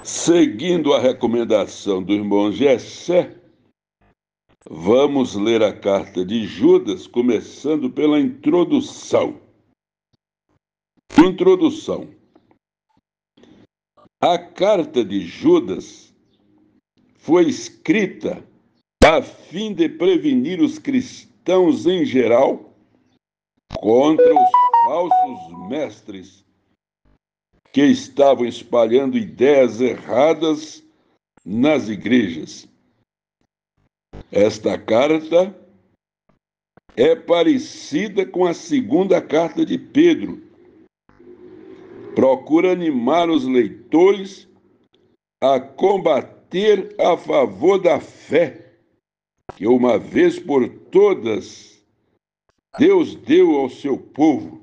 Seguindo a recomendação do irmão Gessé, vamos ler a carta de Judas, começando pela introdução. Introdução. A carta de Judas foi escrita a fim de prevenir os cristãos em geral contra os falsos mestres que estavam espalhando ideias erradas nas igrejas. Esta carta é parecida com a segunda carta de Pedro. Procura animar os leitores a combater a favor da fé que uma vez por todas Deus deu ao seu povo.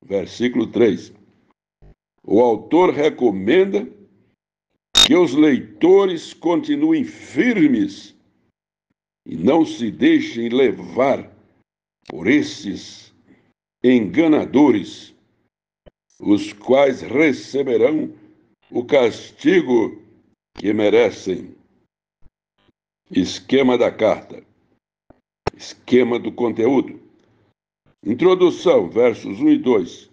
Versículo 3. O autor recomenda que os leitores continuem firmes e não se deixem levar por esses enganadores, os quais receberão o castigo que merecem. Esquema da carta. Esquema do conteúdo. Introdução, versos 1 e 2.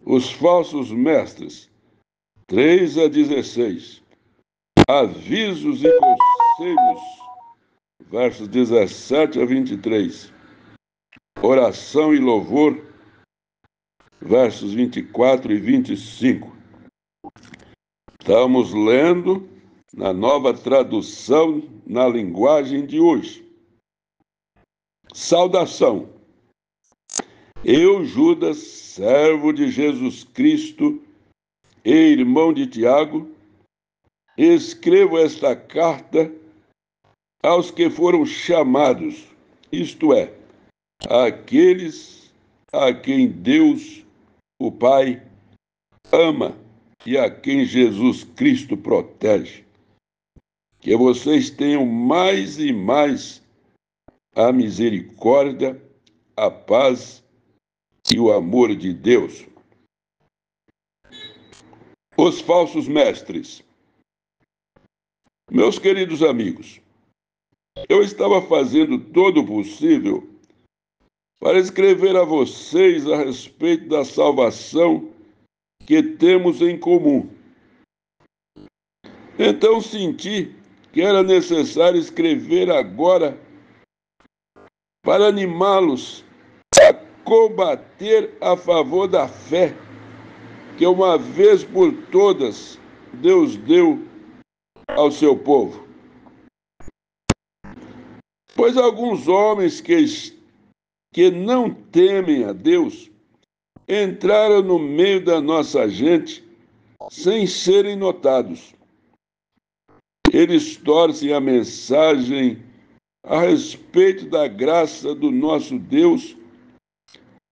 Os falsos mestres, 3 a 16. Avisos e conselhos, versos 17 a 23. Oração e louvor, versos 24 e 25. Estamos lendo na nova tradução na linguagem de hoje. Saudação. Eu, Judas, servo de Jesus Cristo e irmão de Tiago, escrevo esta carta aos que foram chamados, isto é, àqueles a quem Deus, o Pai, ama e a quem Jesus Cristo protege. Que vocês tenham mais e mais a misericórdia, a paz e o amor de Deus. Os falsos mestres. Meus queridos amigos, eu estava fazendo todo o possível para escrever a vocês a respeito da salvação que temos em comum. Então senti que era necessário escrever agora para animá-los a combater a favor da fé que uma vez por todas Deus deu ao seu povo. Pois alguns homens que não temem a Deus entraram no meio da nossa gente sem serem notados. Eles torcem a mensagem a respeito da graça do nosso Deus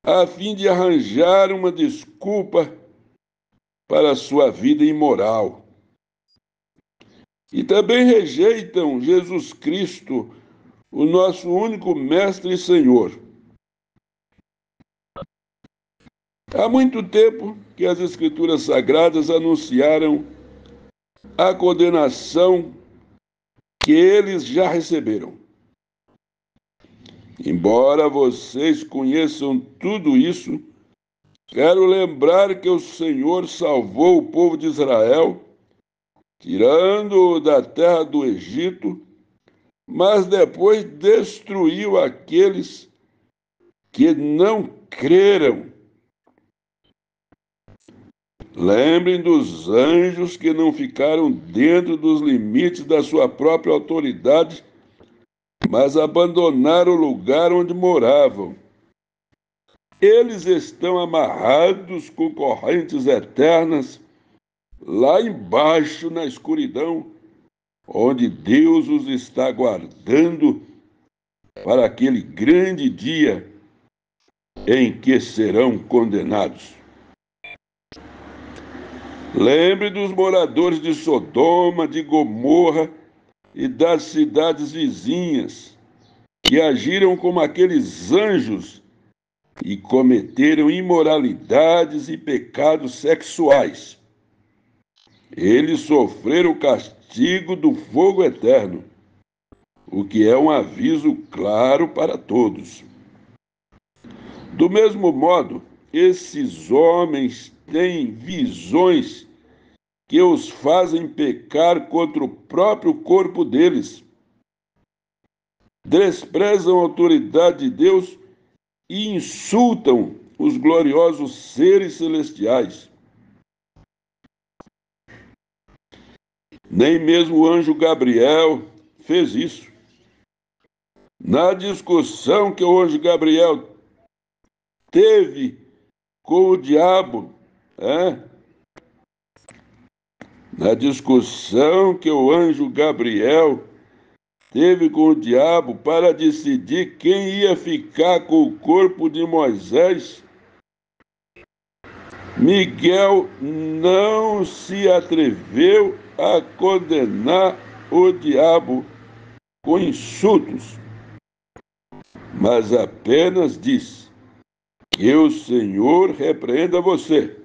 a fim de arranjar uma desculpa para a sua vida imoral. E também rejeitam Jesus Cristo, o nosso único Mestre e Senhor. Há muito tempo que as Escrituras Sagradas anunciaram a condenação que eles já receberam. Embora vocês conheçam tudo isso, quero lembrar que o Senhor salvou o povo de Israel, tirando-o da terra do Egito, mas depois destruiu aqueles que não creram. Lembrem dos anjos que não ficaram dentro dos limites da sua própria autoridade, mas abandonaram o lugar onde moravam. Eles estão amarrados com correntes eternas, lá embaixo na escuridão, onde Deus os está guardando para aquele grande dia em que serão condenados. Lembre dos moradores de Sodoma, de Gomorra e das cidades vizinhas, que agiram como aqueles anjos e cometeram imoralidades e pecados sexuais. eles sofreram o castigo do fogo eterno, o que é um aviso claro para todos. Do mesmo modo, esses homens têm visões que os fazem pecar contra o próprio corpo deles, desprezam a autoridade de Deus e insultam os gloriosos seres celestiais. Nem mesmo o anjo Gabriel fez isso. Na discussão que o anjo Gabriel teve com o diabo, na discussão que o anjo Gabriel teve com o diabo para decidir quem ia ficar com o corpo de Moisés, Miguel não se atreveu a condenar o diabo com insultos, mas apenas disse: que o Senhor repreenda você.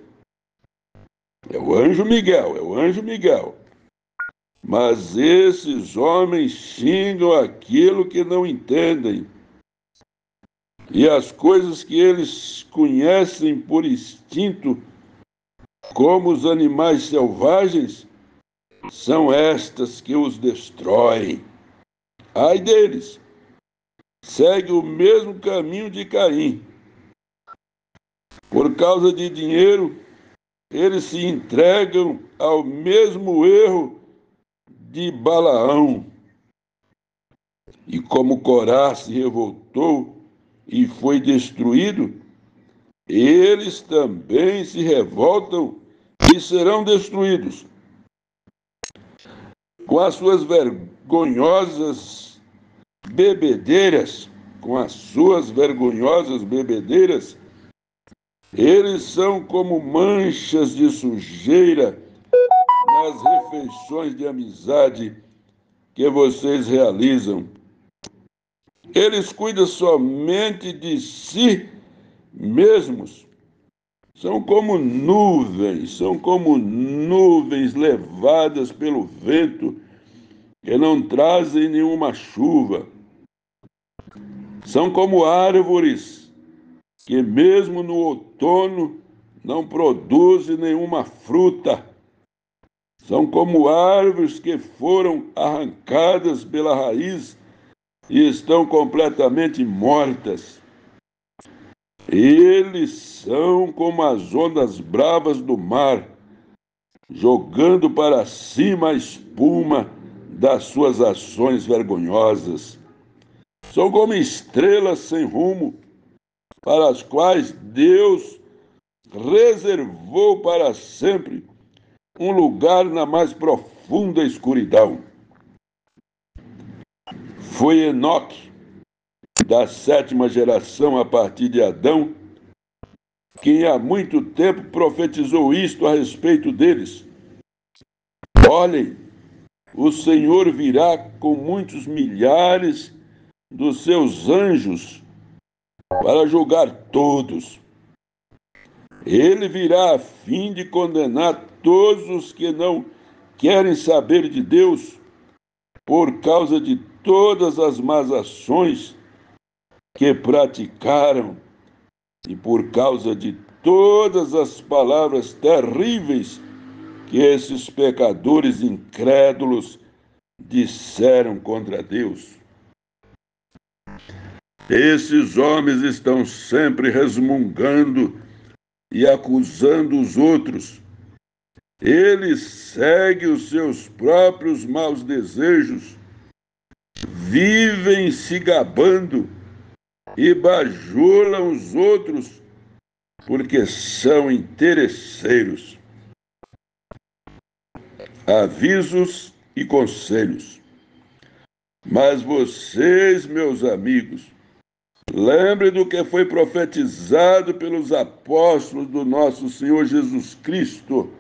É o anjo Miguel. Mas esses homens xingam aquilo que não entendem. E as coisas que eles conhecem por instinto, como os animais selvagens, são estas que os destroem. Ai deles! Segue o mesmo caminho de Caim. Por causa de dinheiro, eles se entregam ao mesmo erro de Balaão. E como Corá se revoltou e foi destruído, eles também se revoltam e serão destruídos. Com as suas vergonhosas bebedeiras, eles são como manchas de sujeira nas refeições de amizade que vocês realizam. Eles cuidam somente de si mesmos. São como nuvens levadas pelo vento, que não trazem nenhuma chuva. São como árvores que mesmo no outono não produzem nenhuma fruta. São como árvores que foram arrancadas pela raiz e estão completamente mortas. Eles são como as ondas bravas do mar, jogando para cima a espuma das suas ações vergonhosas. São como estrelas sem rumo, para as quais Deus reservou para sempre um lugar na mais profunda escuridão. Foi Enoque, da 7ª geração a partir de Adão, quem há muito tempo profetizou isto a respeito deles. Olhem, o Senhor virá com muitos milhares dos seus anjos para julgar todos. Ele virá a fim de condenar todos os que não querem saber de Deus por causa de todas as más ações que praticaram e por causa de todas as palavras terríveis que esses pecadores incrédulos disseram contra Deus. Esses homens estão sempre resmungando e acusando os outros. Eles seguem os seus próprios maus desejos, vivem se gabando e bajulam os outros porque são interesseiros. Avisos e conselhos. Mas vocês, meus amigos, lembrem do que foi profetizado pelos apóstolos do nosso Senhor Jesus Cristo.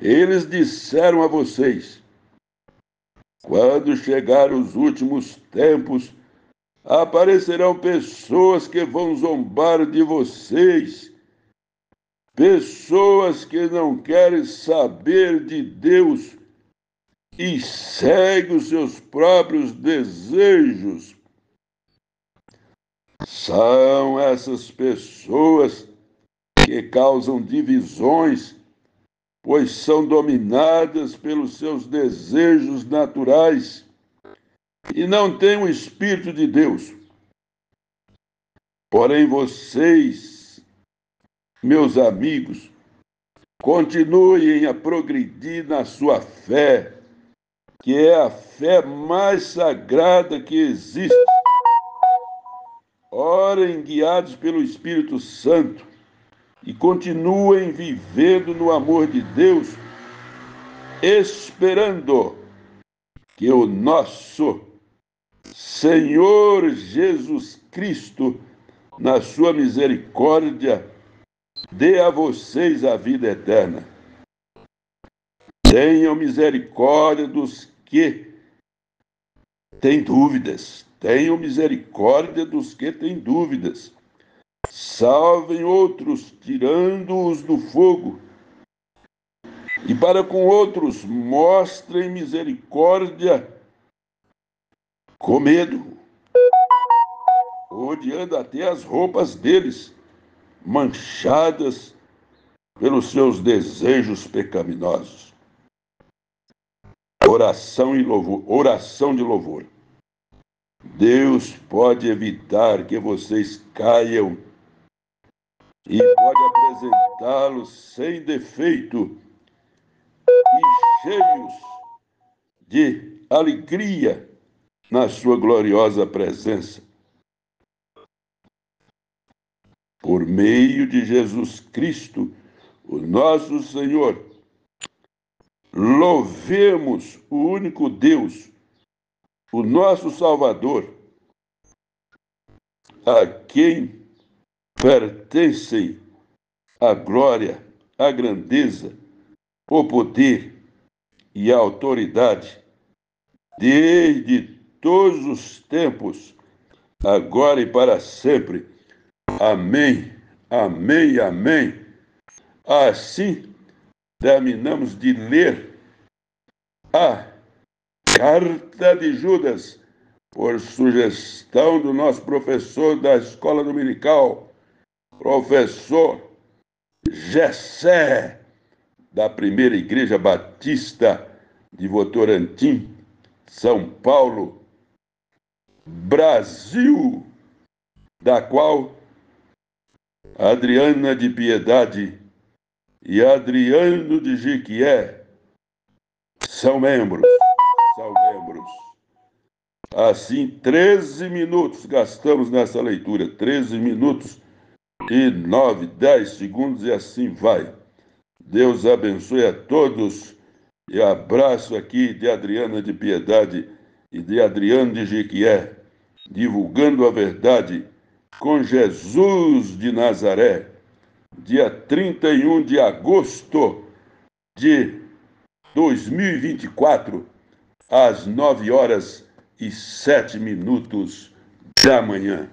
Eles disseram a vocês: quando chegar os últimos tempos, aparecerão pessoas que vão zombar de vocês pessoas que não querem saber de Deus e seguem os seus próprios desejos. São essas pessoas que causam divisões, pois são dominadas pelos seus desejos naturais e não têm o Espírito de Deus. Porém, vocês, meus amigos, continuem a progredir na sua fé, que é a fé mais sagrada que existe. Orem guiados pelo Espírito Santo e continuem vivendo no amor de Deus, esperando que o nosso Senhor Jesus Cristo, na sua misericórdia, dê a vocês a vida eterna. Tenham misericórdia dos que têm dúvidas. Tenham misericórdia dos que têm dúvidas. Salvem outros, tirando-os do fogo. E para com outros, mostrem misericórdia com medo, odiando até as roupas deles, manchadas pelos seus desejos pecaminosos. Oração e louvor, oração de louvor. Deus pode evitar que vocês caiam e pode apresentá-los sem defeito e cheios de alegria na sua gloriosa presença. Por meio de Jesus Cristo, o nosso Senhor, louvemos o único Deus, o nosso Salvador, a quem pertencem a glória, a grandeza, o poder e a autoridade, desde todos os tempos, agora e para sempre. Amém, amém, amém. Assim, terminamos de ler a Carta de Judas, por sugestão do nosso professor da Escola Dominical, professor Gessé, da Primeira Igreja Batista de Votorantim, São Paulo, Brasil, da qual Adriana de Piedade e Adriano de Jequié são membros. Assim, 13 minutos gastamos nessa leitura, 13 minutos e 9, 10 segundos, e assim vai. Deus abençoe a todos, e abraço aqui de Adriana de Piedade e de Adriano de Jequié, divulgando a verdade com Jesus de Nazaré, dia 31 de agosto de 2024, às 9h07 da manhã.